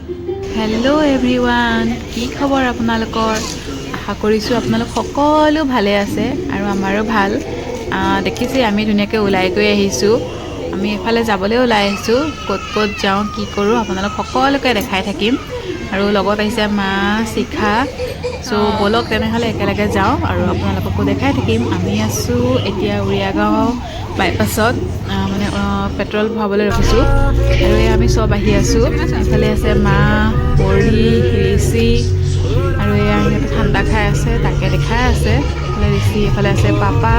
Hello' everyone, কি খবৰ আপোনালোকৰ? আশা কৰিছোঁ আপোনালোক সকলো ভালে আছে আৰু আমাৰো ভাল। দেখিছে আমি ধুনীয়াকৈ ওলাই গৈ আহিছোঁ। আমি এফালে যাবলৈ ওলাই আহিছোঁ। ক'ত ক'ত যাওঁ, কি কৰোঁ আপোনালোক সকলোকে দেখাই থাকিম। আৰু লগত আহিছে মা, শিখা। চ' ব'লক তেনেহ'লে একেলগে যাওঁ আৰু আপোনালোককো দেখাই থাকিম। আমি আছোঁ এতিয়া উৰিয়া গাঁও বাইপাছত, পেট্ৰল ভৰাবলৈ ৰখিছোঁ আৰু আমি চব আহি আছোঁ। এইফালে আছে মা, পৰি, ঋষি আৰু এয়া সিহঁতে ঠাণ্ডা খাই আছে, তাকে দেখাই আছে। এইফালে ঋষি, এইফালে আছে পাপা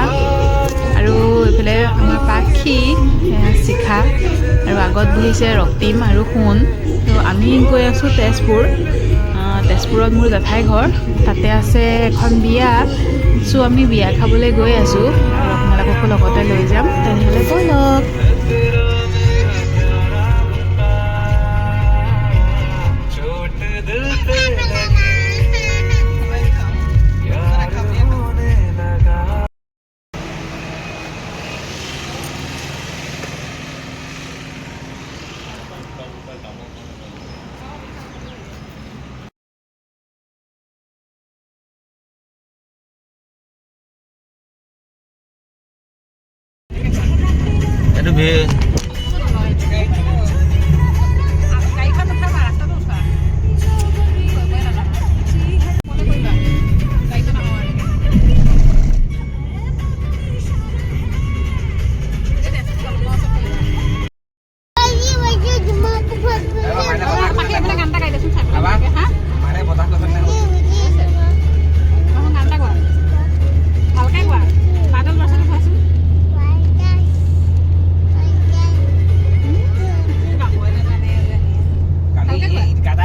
আৰু এইফালে আমাৰ পাখি, শিখা আৰু আগত বহিছে ৰক্তিম আৰু সোণ। ত' আমি গৈ আছোঁ তেজপুৰ। তেজপুৰত মোৰ জেঠাই ঘৰ, তাতে আছে এখন বিয়া। চ' আমি বিয়া খাবলৈ গৈ আছোঁ আৰু আপোনালোককো লগতে লৈ যাম। তেনেহ'লে ব'লক।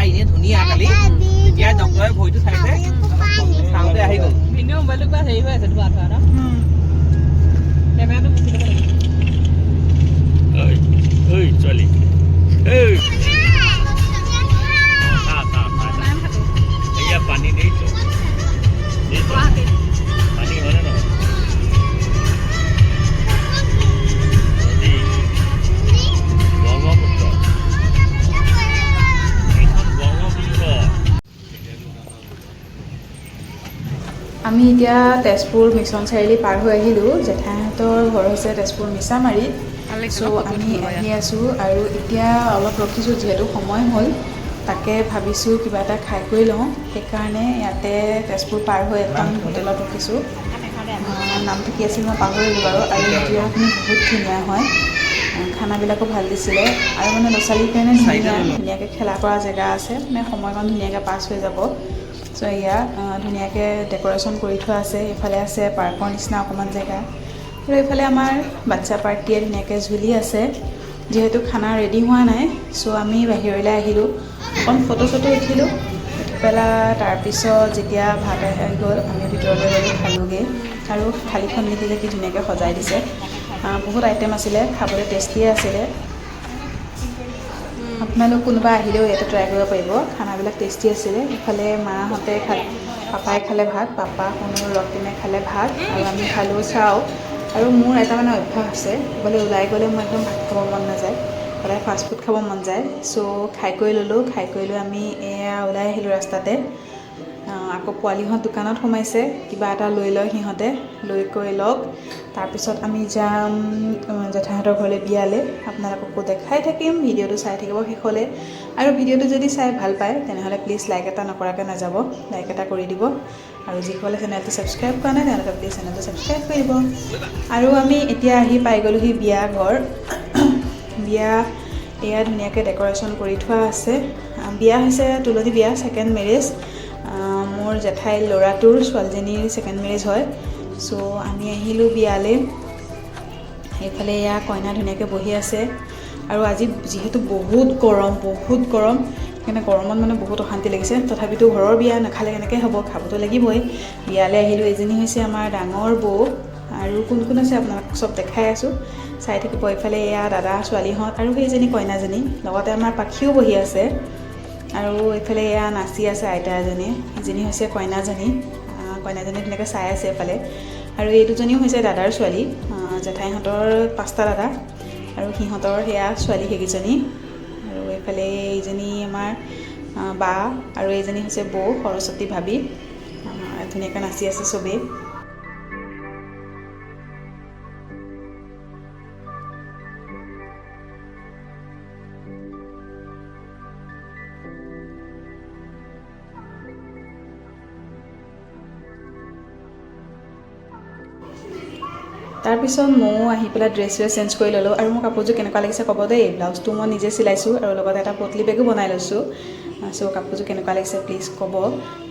এইটো ধুনীয়া কালি এতিয়া ডক্টৰে ভৰিটো চাইছে চাওঁতে আহি গ'ল। ভিডিঅ' মোবাইলটো কিবা হেৰি হৈ আছে ধোৱা ধোৱা ন? কেমেৰাটো মুচি ল'ব লাগিব। ঐ ছোৱালী, এয়া পানী দিছো পানী হয়নে নহয়? আমি এতিয়া তেজপুৰ মিছন চাৰিআলি পাৰ হৈ আহিলোঁ। জেঠাইহঁতৰ ঘৰ হৈছে তেজপুৰ মিছামাৰীত। চ' আমি আহি আছোঁ আৰু এতিয়া অলপ ৰখিছোঁ যিহেতু সময় হ'ল। তাকে ভাবিছোঁ কিবা এটা খাই কৰি লওঁ। সেইকাৰণে ইয়াতে তেজপুৰ পাৰ হৈ এখন হোটেলত ৰখিছোঁ। নামটো কি আছিল মই পাহৰিলোঁ বাৰু। আৰু ইণ্টেৰিয়ৰখিনি বহুত ধুনীয়া হয়, খানাবিলাকো ভাল দিছিলে আৰু ল'ৰা ছোৱালীৰ কাৰণে ধুনীয়াকৈ খেলা কৰা জেগা আছে, সময়কণ ধুনীয়াকৈ পাছ হৈ যাব। চ' ইয়াত ধুনীয়াকৈ ডেক'ৰেশ্যন কৰি থোৱা আছে। এইফালে আছে পাৰ্কৰ নিচিনা অকণমান জেগা আৰু এইফালে আমাৰ বাচ্ছা পাৰ্টিয়ে ধুনীয়াকৈ ঝুলি আছে। যিহেতু খানা ৰেডি হোৱা নাই, চ' আমি বাহিৰলৈ আহিলোঁ, অকণ ফটো চটো উঠিলোঁ। উঠি পেলাই তাৰপিছত যেতিয়া ভাত আহি গ'ল, আমি ভিতৰলৈ গ'লোঁ, খালোঁগৈ আৰু থালিখন দেখিলে কি ধুনীয়াকৈ সজাই দিছে। বহুত আইটেম আছিলে, খাবলৈ টেষ্টিয়ে আছিলে। আপোনালোক কোনোবা আহিলেও ইয়াতে ট্ৰাই কৰিব পাৰিব, খানাবিলাক টেষ্টি আছিলে। ইফালে মাহঁতে পাপাই খালে ভাত, পাপা, সোণৰ, ৰক্তিমে খালে ভাত আৰু আমি খালোঁ চাও। আৰু মোৰ এটা অভ্যাস আছে, ক'ৰবালৈ ওলাই গ'লে মোৰ একদম ভাত খাব মন নাযায়, সদায় ফাষ্টফুড খাব মন যায়। চ' খাই কৰি ল'লোঁ, খাই কৰি লৈ আমি এয়া ওলাই আহিলোঁ ৰাস্তাতে। আকৌ পোৱালিহঁত দোকানত সোমাইছে, কিবা এটা লৈ লয় সিহঁতে, লৈ কৰি লওক। তাৰপিছত আমি যাম জেঠাইহঁতৰ ঘৰলৈ, বিয়ালৈ। আপোনালোককো দেখাই থাকিম, ভিডিঅ'টো চাই থাকিব শেষলৈ। আৰু ভিডিঅ'টো যদি চাই ভাল পায় তেনেহ'লে প্লিজ লাইক এটা নকৰাকৈ নাযাব, লাইক এটা কৰি দিব। আৰু যিসকলে চেনেলটো ছাবস্ক্ৰাইব কৰা নাই তেওঁলোকে প্লিজ চেনেলটো ছাবস্ক্ৰাইব কৰি দিব। আৰু আমি এতিয়া আহি পাই গ'লোহি বিয়া ঘৰ। বিয়া এয়া ধুনীয়াকৈ ডেক'ৰেশ্যন কৰি থোৱা আছে। বিয়া হৈছে তুলনি বিয়া, ছেকেণ্ড মেৰেজ। মোৰ জেঠাই ল'ৰাটোৰ ছোৱালীজনীৰ ছেকেণ্ড মেৰেজ হয়। চ' আমি আহিলোঁ বিয়ালৈ। সেইফালে এয়া কইনা ধুনীয়াকৈ বহি আছে। আৰু আজি যিহেতু বহুত গৰম, সেইকাৰণে গৰমত বহুত অশান্তি লাগিছে। তথাপিতো ঘৰৰ বিয়া, নাখালে কেনেকৈ হ'ব, খাবতো লাগিবই। বিয়ালৈ আহিলোঁ। এজনী হৈছে আমাৰ ডাঙৰ বৌ আৰু কোন কোন আছে আপোনাক চব দেখাই আছোঁ, চাই থাকিব। এইফালে এয়া দাদা, ছোৱালীহঁত আৰু সেইজনী কইনাজনী, লগতে আমাৰ পাখিও বহি আছে। আৰু এইফালে এয়া নাচি আছে আইতা এজনী, ইজনী হৈছে কইনাজনী ধুনীয়াকৈ চাই আছে এইফালে। আৰু এই দুজনীও হৈছে দাদাৰ ছোৱালী, জেঠাইহঁতৰ 5টা দাদা আৰু সিহঁতৰ সেয়া ছোৱালী সেইকেইজনী। আৰু এইফালে এইজনী আমাৰ বা আৰু এইজনী হৈছে বৌ সৰস্বতী ভাবী ধুনীয়াকৈ নাচি আছে চবেই তাৰপিছত ময়ো আহি পেলাই ড্ৰেছ চেঞ্জ কৰি ল'লোঁ আৰু মোৰ কাপোৰযোৰ কেনেকুৱা লাগিছে ক'ব দেই ব্লাউজটো মই নিজে চিলাইছোঁ আৰু লগতে এটা পটলি বেগো বনাই লৈছোঁ চ' কাপোৰযোৰ কেনেকুৱা লাগিছে প্লিজ ক'ব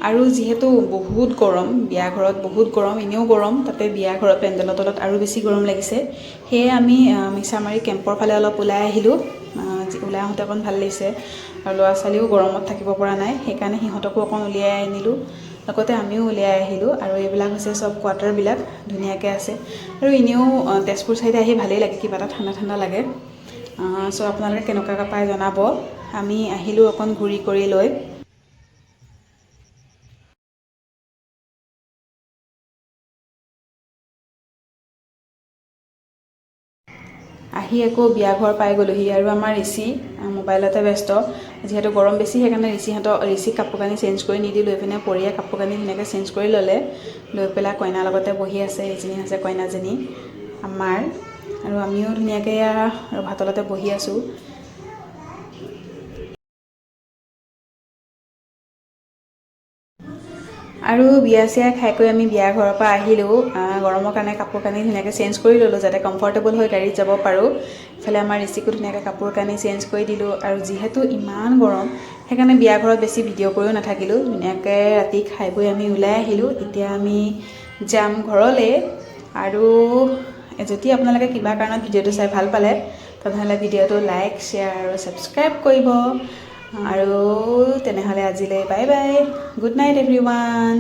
আৰু যিহেতু বহুত গৰম বিয়া ঘৰত বহুত গৰম এনেও গৰম তাতে বিয়া ঘৰত পেণ্ডেলৰ তলত আৰু বেছি গৰম লাগিছে সেয়ে আমি মিছামাৰী কেম্পৰ ফালে অলপ ওলাই আহিলোঁ ওলাই আহোঁতে অকণ ভাল লাগিছে আৰু ল'ৰা ছোৱালীও গৰমত থাকিব পৰা নাই সেইকাৰণে সিহঁতকো অকণ উলিয়াই আনিলোঁ লগতে আমিও উলিয়াই আহিলোঁ আৰু এইবিলাক হৈছে চব কোৱাৰ্টাৰবিলাক ধুনীয়াকৈ আছে আৰু এনেও তেজপুৰ চাইডে আহি ভালেই লাগে কিবা এটা ঠাণ্ডা ঠাণ্ডা লাগে চ' আপোনালোকে কেনেকুৱাকৈ পাই জনাব আমি আহিলোঁ অকণ ঘূৰি কৰি লৈ আহি আকৌ বিয়া ঘৰ পাই গ'লোহি আৰু আমাৰ ঋষি মোবাইলতে ব্যস্ত যিহেতু গৰম বেছি সেইকাৰণে ঋষিক কাপোৰ কানি চেঞ্জ কৰি নিদি লৈ পিনে পৰিয়ে কাপোৰ কানি ধুনীয়াকৈ চেঞ্জ কৰি ল'লে লৈ পেলাই কইনাৰ লগতে বহি আছে এইজনী হৈছে কইনাজনী আমাৰ আৰু আমিও ধুনীয়াকৈ ৰভা তলতে বহি আছোঁ আৰু বিয়া চিয়া খাই কৰি আমি বিয়া ঘৰৰ পৰা আহিলোঁ গৰমৰ কাৰণে কাপোৰ কানি ধুনীয়াকৈ চেঞ্জ কৰি ল'লোঁ যাতে কমফৰ্টেবল হৈ গাড়ীত যাব পাৰোঁ ইফালে আমাৰ ঋষিকো ধুনীয়াকৈ কাপোৰ কানি চেঞ্জ কৰি দিলোঁ আৰু যিহেতু ইমান গৰম সেইকাৰণে বিয়া ঘৰত বেছি ভিডিঅ' কৰিও নাথাকিলোঁ ধুনীয়াকৈ ৰাতি খাই বৈ আমি ওলাই আহিলোঁ এতিয়া আমি যাম ঘৰলৈ আৰু যদি আপোনালোকে কিবা কাৰণত ভিডিঅ'টো চাই ভাল পালে তেনেহ'লে ভিডিঅ'টো লাইক শ্বেয়াৰ আৰু ছাবস্ক্ৰাইব কৰিব আৰু তেনেহ'লে আজিলৈ bye bye good night everyone